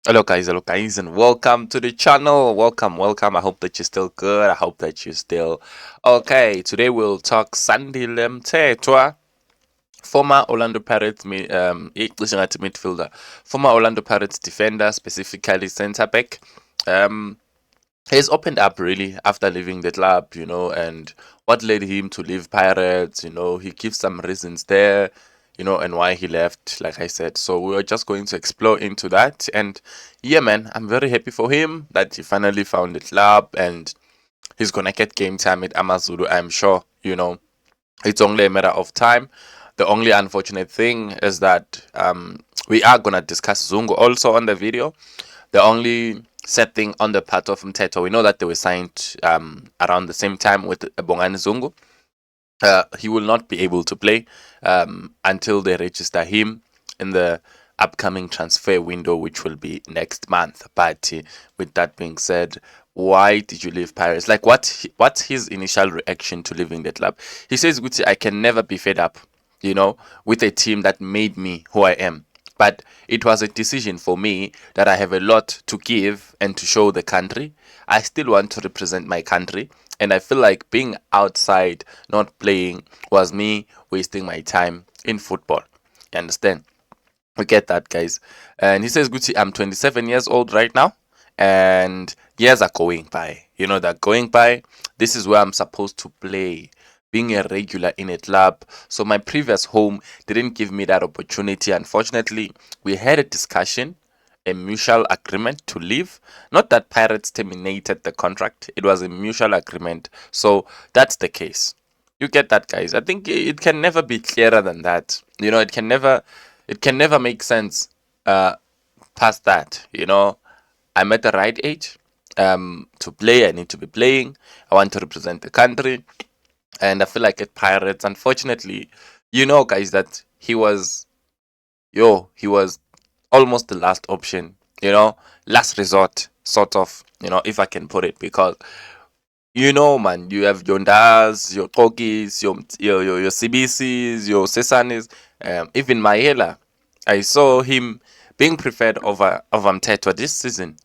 Hello guys, and welcome to the channel. Welcome. I hope that you're still good. I hope that you're still okay. Today we'll talk Sandile Mthethwa, former Orlando Pirates midfielder, former Orlando Pirates defender, specifically centre back. Um, he's opened up really after leaving the club, and what led him to leave Pirates. He gives some reasons there, and why he left, like I said. So we are just going to explore into that. And yeah, man, I'm very happy for him that he finally found the club and he's gonna get game time at Amazulu, I'm sure. It's only a matter of time. The only unfortunate thing is that we are gonna discuss Zungu also on the video. The only sad thing on the part of Mthethwa, we know that they were signed around the same time with Bongani Zungu. He will not be able to play until they register him in the upcoming transfer window, which will be next month. But with that being said, why did you leave Paris? Like, what's his initial reaction to leaving the club? He says, "Guti, I can never be fed up, with a team that made me who I am. But it was a decision for me that I have a lot to give and to show the country. I still want to represent my country. And I feel like being outside, not playing, was me wasting my time in football." You understand? We get that, guys. And he says, "Gucci, I'm 27 years old right now, and years are going by. They're going by. This is where I'm supposed to play, being a regular in a club. So my previous home didn't give me that opportunity. Unfortunately, we had a discussion, a mutual agreement to leave. Not that Pirates terminated the contract, it was a mutual agreement. So that's the case. You get that, guys. I think it can never be clearer than that. It can never make sense past that. I'm at the right age to play. I need to be playing. I want to represent the country. And I feel like at Pirates, unfortunately, guys, that he was almost the last option, last resort, sort of, if I can put it, because man, you have your Ndas, your Tokis, your CBCs, your Sesanis, even Maela. I saw him being preferred over Mthethwa this season,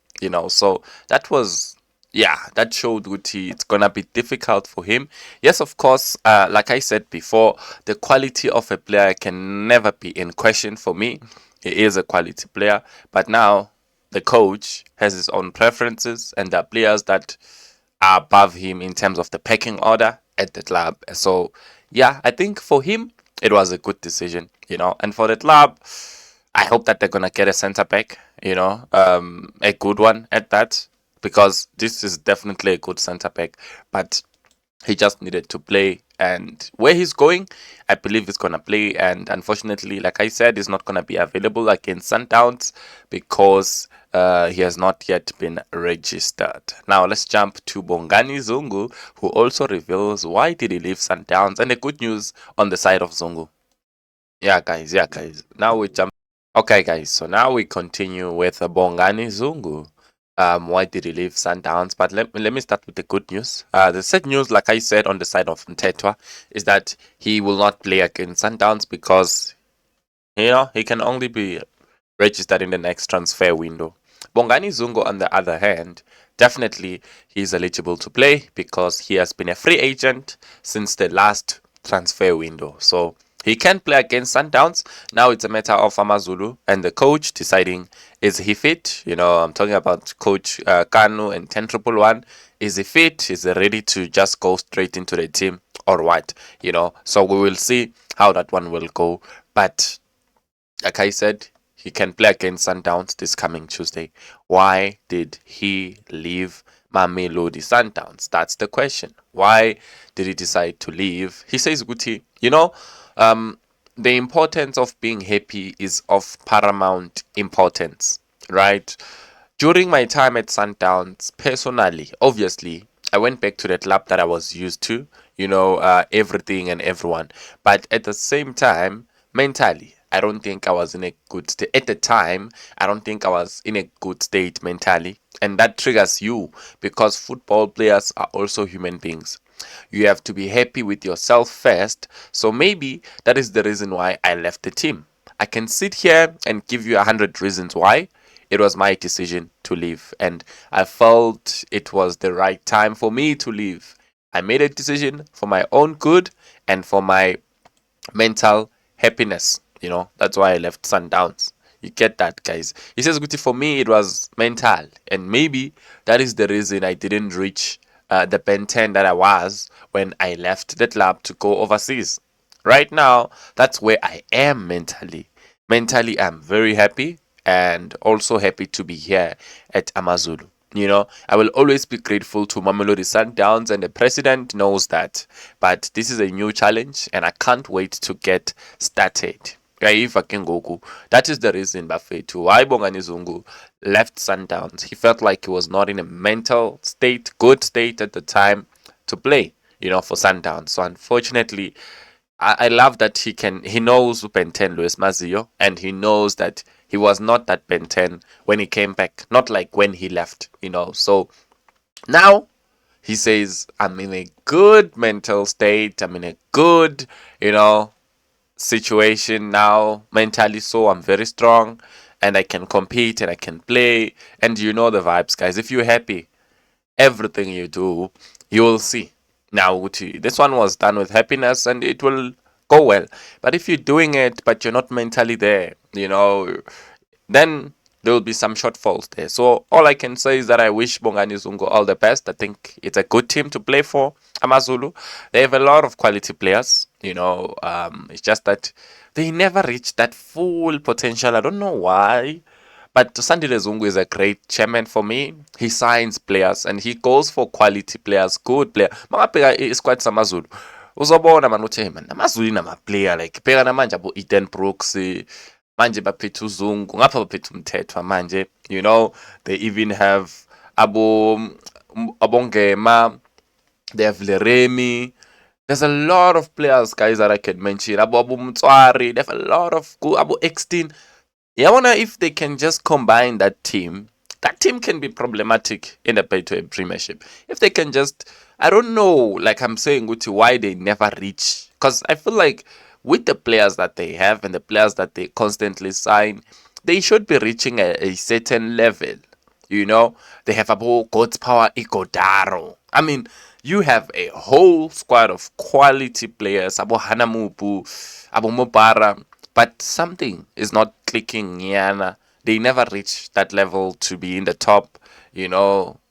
so that was, yeah, that showed Guti it's gonna be difficult for him. Yes, of course, like I said before, the quality of a player can never be in question for me. He is a quality player, but now the coach has his own preferences, and there are players that are above him in terms of the pecking order at the club. So, yeah, I think for him, it was a good decision, and for the club, I hope that they're going to get a center back, a good one at that, because this is definitely a good center back. But he just needed to play, and where he's going, I believe he's gonna play. And unfortunately, like I said, he's not gonna be available against Sundowns because he has not yet been registered. Now let's jump to Bongani Zungu, who also reveals why did he leave Sundowns, and the good news on the side of Zungu. Yeah, guys. Now we jump. Okay, guys. So now we continue with Bongani Zungu. Why did he leave Sundowns? But let me start with the good news. The sad news, like I said, on the side of Mthethwa, is that he will not play against Sundowns because he can only be registered in the next transfer window. Bongani Zungu, on the other hand, definitely he's eligible to play because he has been a free agent since the last transfer window. So he can play against Sundowns. Now it's a matter of Amazulu and the coach deciding, is he fit? I'm talking about Coach Kanu and 10-111. Is he fit? Is he ready to just go straight into the team or what? So we will see how that one will go. But like I said, he can play against Sundowns this coming Tuesday. Why did he leave Mamelodi Sundowns? That's the question. Why did he decide to leave? He says, Guti, the importance of being happy is of paramount importance, right? During my time at Sundowns, personally, obviously, I went back to the club that I was used to, everything and everyone. But at the same time, mentally, I don't think I was in a good state. At the time, I don't think I was in a good state mentally. And that triggers you because football players are also human beings. You have to be happy with yourself first. So maybe that is the reason why I left the team. I can sit here and give you 100 reasons why. it was my decision to leave, and I felt it was the right time for me to leave. I made a decision for my own good and for my mental happiness. That's why I left Sundowns. You get that, guys. He says, Guti, for me, it was mental. And maybe that is the reason I didn't reach the Ben 10 that I was when I left the club to go overseas. Right now, that's where I am mentally. Mentally, I'm very happy and also happy to be here at Amazulu. I will always be grateful to Mamelodi Sundowns, and the president knows that. But this is a new challenge, and I can't wait to get started. If I can go, that is the reason Bafetu why Bongani Zungu left Sundowns. He felt like he was not in a mental state, good state at the time to play, for Sundowns. So unfortunately, I love that he knows Ben 10 Luis Mazio, and he knows that he was not that Ben 10 when he came back, not like when he left. So now he says, I'm in a good mental state, I'm in a good, situation now mentally, so I'm very strong and I can compete and I can play. And you know the vibes, guys. If you're happy, everything you do, you will see. Now, Uti, this one was done with happiness and it will go well. But if you're doing it, but you're not mentally there, then there will be some shortfalls there. So all I can say is that I wish Bongani Zungu all the best. I think it's a good team to play for Amazulu. They have a lot of quality players. It's just that they never reach that full potential. I don't know why. But Sandile Zungu is a great chairman for me. He signs players and he goes for quality players, good players. Mangabheka isquad samaZulu. Uzobona man ukuthi man amaZulu inama player like bheka namanje abo Eden Brooks manje baphethe uZungu ngapha baphethe Mthethwa manje, they even have abongema, they have Leremi. There's a lot of players, guys, that I can mention. Abu Mthethwa, they have a lot of good Abu Extin. Yeah, I wonder if they can just combine that team. That team can be problematic in the Premiership. If they can just, I don't know, like I'm saying, Guti, why they never reach. Because I feel like with the players that they have and the players that they constantly sign, they should be reaching a certain level. They have Abu God's Power Igodaro. I mean, you have a whole squad of quality players, Abu Hanamupu, Abu Mubara, but something is not clicking. Yana. They never reach that level to be in the top,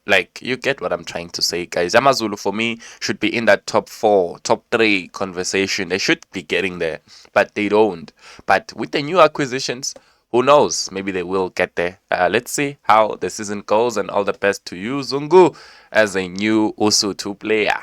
like you get what I'm trying to say, guys. Amazulu for me should be in that top 4, top 3 conversation. They should be getting there, but they don't. But with the new acquisitions, who knows? Maybe they will get there. Let's see how the season goes, and all the best to you, Zungu, as a new Usu 2 player.